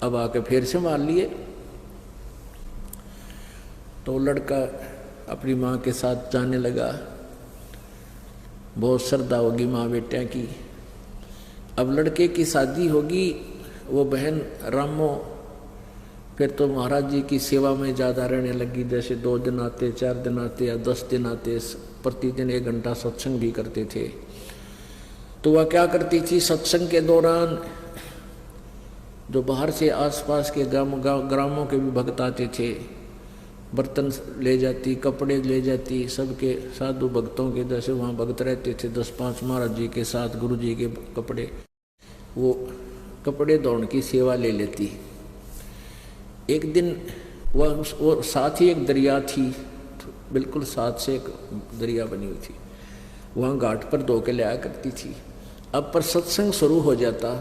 अब आके फिर संभाल लिए। तो लड़का अपनी माँ के साथ जाने लगा। बहुत श्रद्धा होगी माँ बेटिया की। अब लड़के की शादी होगी, वो बहन रामो फिर तो महाराज जी की सेवा में ज़्यादा रहने लगी। जैसे 2 दिन आते, 4 दिन आते या 10 दिन आते, प्रतिदिन 1 घंटा सत्संग भी करते थे। तो वह क्या करती थी, सत्संग के दौरान जो बाहर से आसपास के ग्रामों के भी भक्त आते थे, बर्तन ले जाती, कपड़े ले जाती, सबके साधु भक्तों के जैसे वहाँ भक्त रहते थे 10-5 महाराज जी के साथ, गुरु जी के कपड़े, वो कपड़े धोने की सेवा ले लेती। एक दिन वो साथ ही एक दरिया थी, बिल्कुल साथ से एक दरिया बनी हुई थी, वहाँ घाट पर धो के लाया करती थी। अब पर सत्संग शुरू हो जाता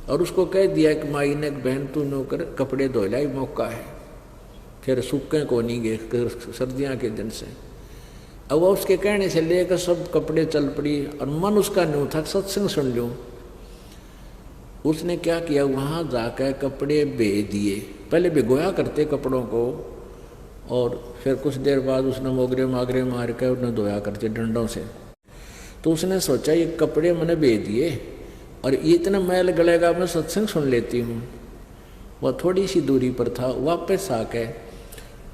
और उसको कह दिया कि माई ने, बहन तू नौकर कपड़े धो लाई, मौका है, फिर सूखे को नहीं गए सर्दियों के दिन से। अब वो उसके कहने से लेकर सब कपड़े चल पड़ी और मन उसका न्यू था सत्संग सुन लूँ। उसने क्या किया, वहाँ जाकर कपड़े बे दिए। पहले भिगोया करते कपड़ों को और फिर कुछ देर बाद उसने मोगरे मागरे मार कर उन्हें धोया करते डंडों से। तो उसने सोचा ये कपड़े मैंने बे दिए और ये इतना मैल गलेगा, मैं सत्संग सुन लेती हूँ। वह थोड़ी सी दूरी पर था, वापस आके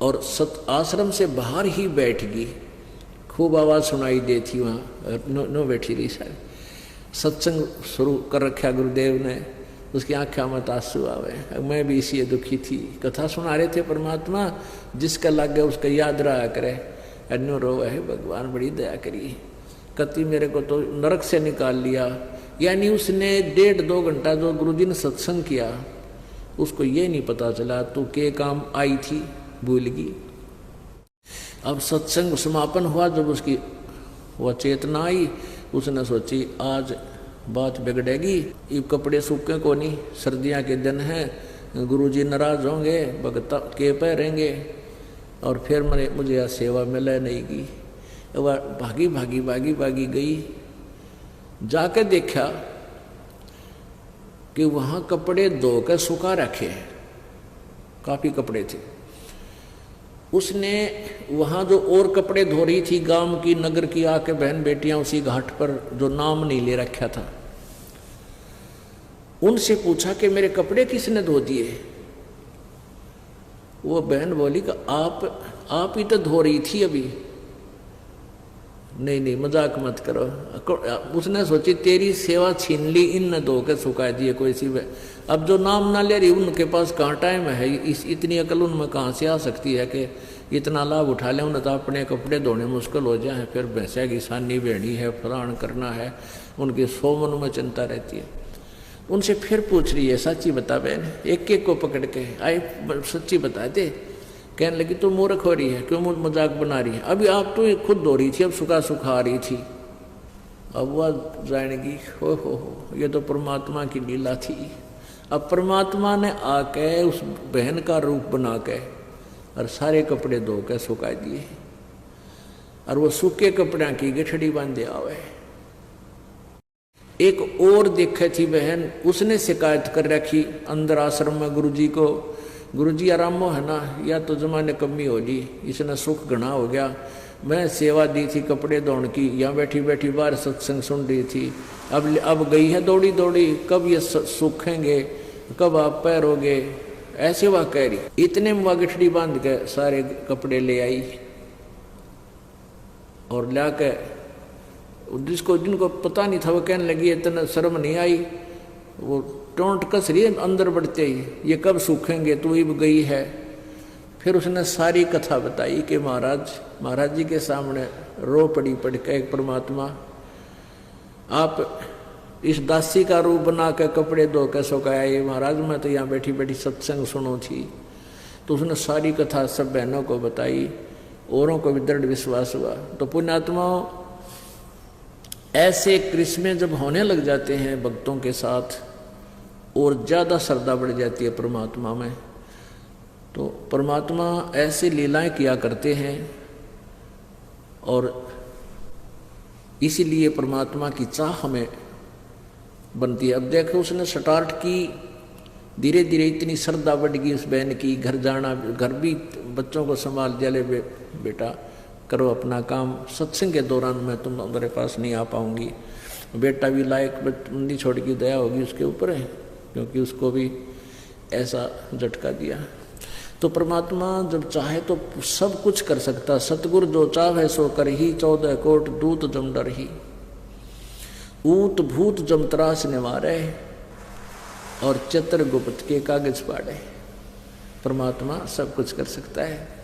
और आश्रम से बाहर ही बैठ गई। खूब आवाज़ सुनाई दी थी वहाँ, नो बैठी रही सारी। सत्संग शुरू कर रखा गुरुदेव ने, उसकी आँखों में आंसू आवे। मैं भी इसी दुखी थी। कथा सुना रहे थे, परमात्मा जिसका लग गया उसका याद रहा करे, अन्यो रो है भगवान बड़ी दया करी। कति मेरे को तो नरक से निकाल लिया। यानी उसने 1.5-2 घंटा जो गुरुजी ने सत्संग किया, उसको ये नहीं पता चला तो के काम आई थी, भूल गई। अब सत्संग समापन हुआ, जब उसकी वह चेतना आई, उसने सोची आज बात बिगड़ेगी, ये कपड़े सूखे को नहीं, सर्दियाँ के दिन हैं, गुरुजी नाराज होंगे, भगत के पहरेंगे और फिर मुझे यह सेवा मिले नहीं की। वह भागी भागी भागी भागी गई, जाकर देखा कि वहाँ कपड़े धो कर सुखा रखे, काफ़ी कपड़े थे। उसने वहाँ जो और कपड़े धो रही थी गांव की, नगर की आके बहन बेटियां उसी घाट पर जो नाम नहीं ले रखा था, उनसे पूछा कि मेरे कपड़े किसने धो दिए। वो बहन बोली कि आप ही तो धो रही थी अभी। नहीं मजाक मत करो। उसने सोची तेरी सेवा छीन ली, इन न धो के सुखा दिए कोई सी। अब जो नाम ना ले रही उनके पास कहाँ टाइम है, इतनी अकल उनमें कहाँ से आ सकती है कि इतना लाभ उठा लें। उन्हें तो अपने कपड़े धोने मुश्किल हो जाए, फिर भैंसा की सानी बेड़ी है, फलान करना है, उनकी 100 मन में चिंता रहती है। उनसे फिर पूछ रही है, सच्ची बता बहन, एक को पकड़ के आए, सच्ची बता दे। कहने लगी तो मूर्ख हो रही है, क्यों मजाक बना रही है, अभी आप तो खुद धो रही थी, अब सुखा आ रही थी। अब वह जानेगी हो ये तो परमात्मा की लीला थी। अब परमात्मा ने आके उस बहन का रूप बना के और सारे कपड़े धो के सुखा दिए, और वो सूखे कपड़े की गठड़ी बांधे आवे। एक और देखे थी बहन, उसने शिकायत कर रखी अंदर आश्रम में गुरुजी को, गुरुजी आरामो है ना, या तो जमाने कमी होगी, इसने सुख घना हो गया। मैं सेवा दी थी कपड़े धोने की, यहाँ बैठी बैठी बाहर सत्संग सुन रही थी, अब गई है दौड़ी दौड़ी, कब ये सूखेंगे, कब आप पैरोगे, ऐसे वह कह रही। इतने में वह गठड़ी बांध के सारे कपड़े ले आई और ला के जिनको पता नहीं था वो कहने लगी इतना शर्म नहीं आई, वो टोंट कस रही है अंदर बढ़ते ही, ये कब सूखेंगे, तू ही गई है। फिर उसने सारी कथा बताई कि महाराज जी के सामने रो पड़ी पड़ के, परमात्मा आप इस दासी का रूप बना के कपड़े धो के सुखाए, महाराज मैं तो यहाँ बैठी बैठी सत्संग सुनो थी। तो उसने सारी कथा सब बहनों को बताई, औरों को भी दृढ़ विश्वास हुआ। तो पुण्यात्माओं, ऐसे क्रिस्में जब होने लग जाते हैं भक्तों के साथ, और ज़्यादा श्रद्धा बढ़ जाती है परमात्मा में, तो परमात्मा ऐसी लीलाएं किया करते हैं। और इसीलिए परमात्मा की चाह हमें बनती है। अब देखो उसने स्टार्ट की धीरे धीरे इतनी श्रद्धा बढ़ गई उस बहन की, घर जाना, घर भी बच्चों को संभाल दिया, ले बेटा करो अपना काम, सत्संग के दौरान मैं तुम्हारे पास नहीं आ पाऊंगी। बेटा भी लायक बंदी छोड़ की दया होगी उसके ऊपर है, क्योंकि उसको भी ऐसा झटका दिया। तो परमात्मा जब चाहे तो सब कुछ कर सकता। सतगुरु जो चाहे सो कर ही, 14 कोट दूत जम डर ही। ऊत भूत जम त्रास निवारे, और चित्रगुप्त के कागज पाड़े। परमात्मा सब कुछ कर सकता है।